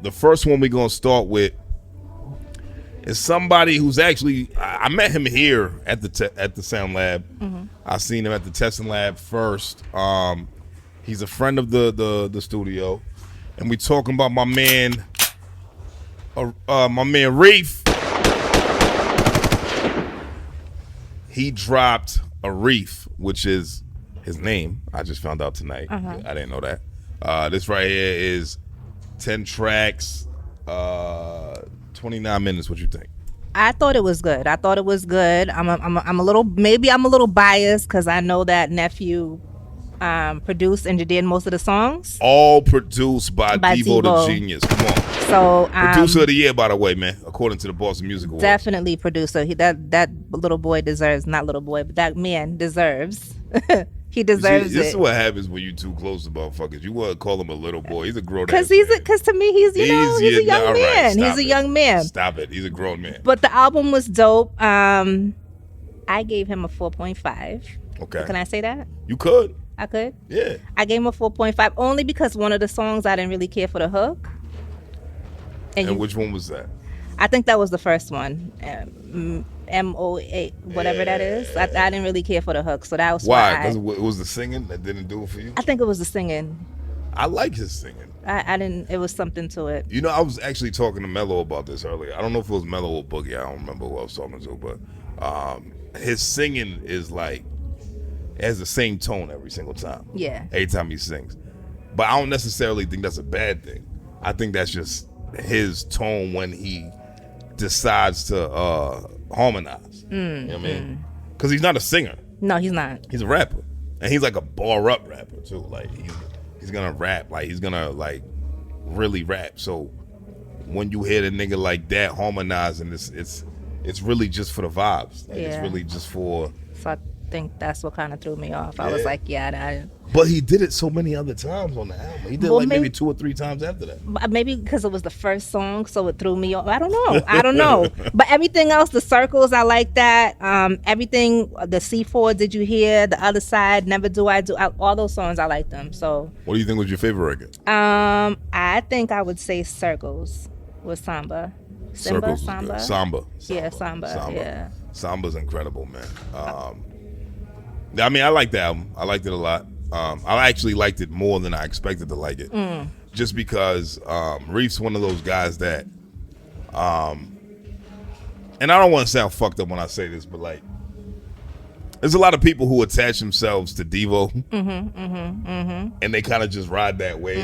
The first one we're gonna start with is somebody who's actually I met him here at the Sound Lab. Mm-hmm. I seen him at the testing lab first. He's a friend of the studio, and we talking about my man Reef. He dropped ARIFF, which is his name. I just found out tonight. Uh-huh. I didn't know that. This right here is 10 tracks, 29 minutes. What you think? I thought it was good. I'm a little biased because I know that Nephew produced and did most of the songs. All produced by Devo the Genius. Come on. So producer of the year, by the way, man, according to the Boston Music Awards. Definitely producer. That little boy deserves, not little boy, but that man deserves. He deserves it. This is what happens when you too close to motherfuckers. You want to call him a little boy. He's a grown ass man. Because to me, he's a young man. He's a young man. Stop it. He's a grown man. But the album was dope. I gave him a 4.5. Okay. Can I say that? You could. I could? Yeah. I gave him a 4.5 only because one of the songs I didn't really care for the hook. And which one was that? I think that was the first one. MO8, whatever that is. I didn't really care for the hook, so that was why. Because it was the singing that didn't do it for you. I think it was the singing. I like his singing. I didn't. It was something to it. You know, I was actually talking to Mello about this earlier. I don't know if it was Mello or Boogie. I don't remember who I was talking to, but his singing is like it has the same tone every single time. Yeah. Every time he sings, but I don't necessarily think that's a bad thing. I think that's just his tone when he decides to harmonize. You know what I mean? Because he's not a singer. No, he's not. He's a rapper, and he's like a bar up rapper too. Like he's gonna rap, like he's gonna like really rap. So when you hear the nigga like that harmonizing, it's really just for the vibes. Like, it's really just for. So I think that's what kind of threw me off. I was like, But he did it so many other times on the album. He did maybe 2 or 3 times after that. Maybe because it was the first song, so it threw me off. I don't know. But everything else, the circles, I like that. Everything, the C4, Did You Hear? The Other Side, Never Do I Do. All those songs, I like them. So. What do you think was your favorite record? I think I would say Circles with Samba. Samba. Yeah, Samba. Yeah. Samba's incredible, man. I mean, I like the album. I liked it a lot. I actually liked it more than I expected to like it. Just because Reef's one of those guys that, and I don't want to sound fucked up when I say this, but like, there's a lot of people who attach themselves to Devo, and they kind of just ride that wave.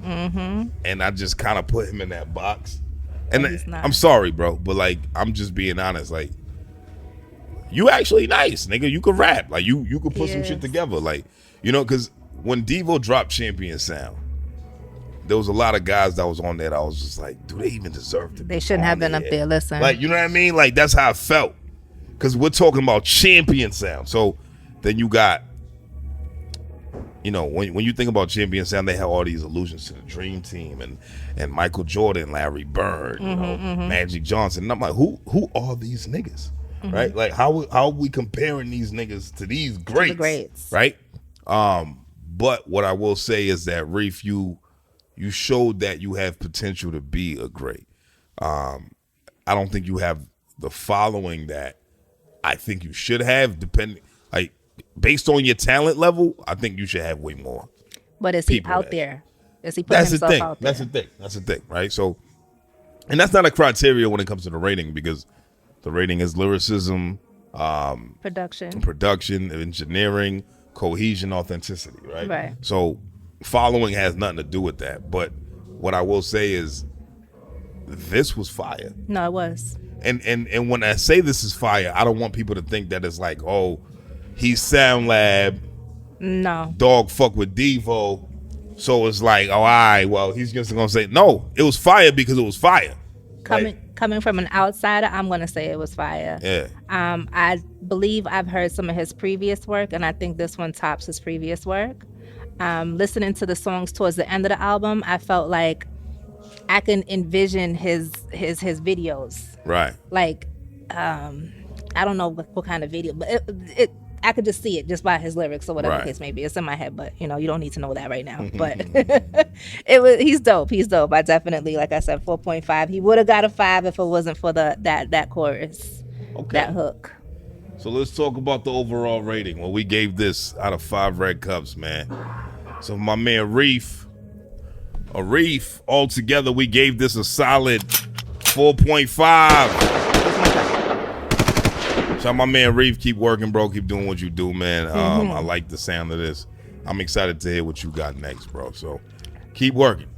And I just kind of put him in that box. And I'm sorry, bro, but like, I'm just being honest. Like, you actually nice, nigga. You could rap. Like, you could put some shit together. Like, you know, because when Devo dropped Champion Sound, there was a lot of guys that was on there that I was just like, do they even deserve to be They shouldn't have been up there, listen. Like, you know what I mean? Like, that's how I felt. Because we're talking about Champion Sound. So then you got, you know, when you think about Champion Sound, they have all these allusions to the Dream Team and Michael Jordan, Larry Bird, you know, Magic Johnson. And I'm like, who are these niggas? Right? Like, how are we comparing these niggas to these greats? The greats. Right? But what I will say is that, Reef, you showed that you have potential to be a great. I don't think you have the following that I think you should have, like, based on your talent level. I think you should have way more. But is he out there? Is he putting himself out there? That's the thing, right? So, and that's not a criteria when it comes to the rating, because the rating is lyricism, production, engineering, cohesion, authenticity, right? Right. So following has nothing to do with that. But what I will say is this was fire. No, it was. And when I say this is fire, I don't want people to think that it's like, oh, he's Sound Lab. No. Dog fuck with Devo. So it's like, oh, all right, well, he's just going to say, no, it was fire because it was fire. Coming from an outsider, I'm going to say it was fire. Yeah. I believe I've heard some of his previous work, and I think this one tops his previous work. Listening to the songs towards the end of the album, I felt like I can envision his videos. Right. Like, I don't know what kind of video, but I could just see it just by his lyrics or whatever Right. the case may be. It's in my head, but you don't need to know that right now. But he's dope. He's dope. I definitely, like I said, 4.5. He would have got a 5 if it wasn't for that chorus, that hook. So let's talk about the overall rating. Well, we gave this out of 5 red cups, man. So my man Reef, altogether we gave this a solid 4.5. So my man Reef, keep working, bro. Keep doing what you do, man. I like the sound of this. I'm excited to hear what you got next, bro. So keep working.